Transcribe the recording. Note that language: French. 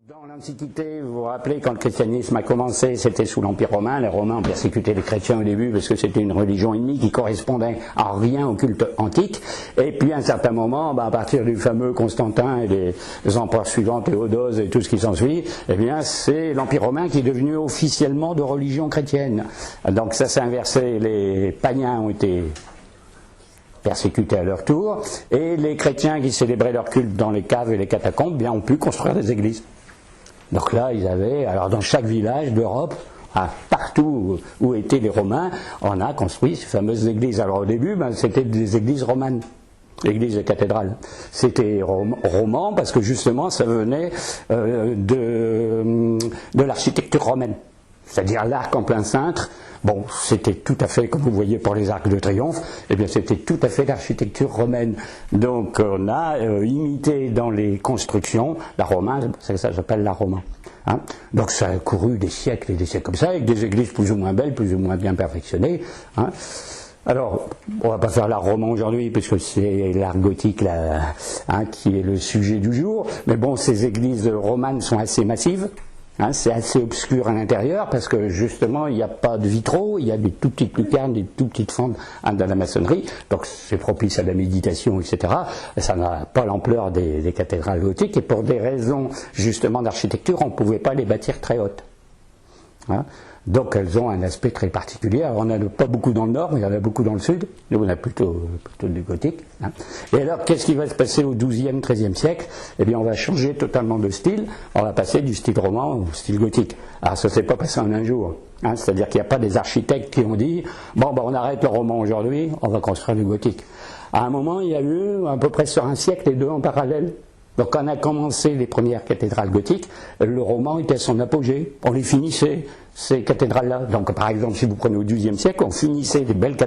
Dans l'Antiquité, vous vous rappelez, quand le christianisme a commencé, c'était sous l'Empire romain. Les Romains ont persécuté les chrétiens au début parce que c'était une religion ennemie qui correspondait à rien au culte antique. Et puis à un certain moment, à partir du fameux Constantin et des empereurs suivants, Théodose et tout ce qui s'ensuit, eh bien c'est l'Empire romain qui est devenu officiellement de religion chrétienne. Donc ça s'est inversé, les païens ont été persécutés à leur tour, et les chrétiens qui célébraient leur culte dans les caves et les catacombes, bien ont pu construire des églises. Donc là, ils avaient, alors dans chaque village d'Europe, partout où étaient les Romains, on a construit ces fameuses églises. Alors au début, c'était des églises romanes, l'église et cathédrale. C'était roman parce que justement, ça venait de l'architecture romaine. C'est-à-dire l'arc en plein cintre. Bon, c'était tout à fait, comme vous voyez pour les arcs de triomphe, eh bien c'était tout à fait l'architecture romaine. Donc on a imité dans les constructions la romane, ça s'appelle la roman. Hein. Donc ça a couru des siècles et des siècles comme ça, avec des églises plus ou moins belles, plus ou moins bien perfectionnées. Hein. Alors, on va pas faire l'art roman aujourd'hui, puisque c'est l'art gothique là, qui est le sujet du jour. Mais bon, ces églises romanes sont assez massives. C'est assez obscur à l'intérieur parce que justement il n'y a pas de vitraux, il y a des tout petites lucarnes, des tout petites fentes dans la maçonnerie, donc c'est propice à la méditation, etc. Ça n'a pas l'ampleur des cathédrales gothiques et pour des raisons justement d'architecture, on ne pouvait pas les bâtir très hautes. Donc elles ont un aspect très particulier. Alors on n'en a pas beaucoup dans le nord, mais il y en a beaucoup dans le sud. Nous on a plutôt du gothique. Et alors qu'est-ce qui va se passer au XIIe, XIIIe siècle? Eh bien on va changer totalement de style. On va passer du style roman au style gothique. Alors ça ne s'est pas passé en un jour. C'est-à-dire qu'il n'y a pas des architectes qui ont dit bon on arrête le roman aujourd'hui, on va construire du gothique. À un moment il y a eu à peu près sur un siècle les deux en parallèle. Donc quand on a commencé les premières cathédrales gothiques, le roman était à son apogée. On les finissait, ces cathédrales-là. Donc par exemple, si vous prenez au XIIe siècle, on finissait des belles cathédrales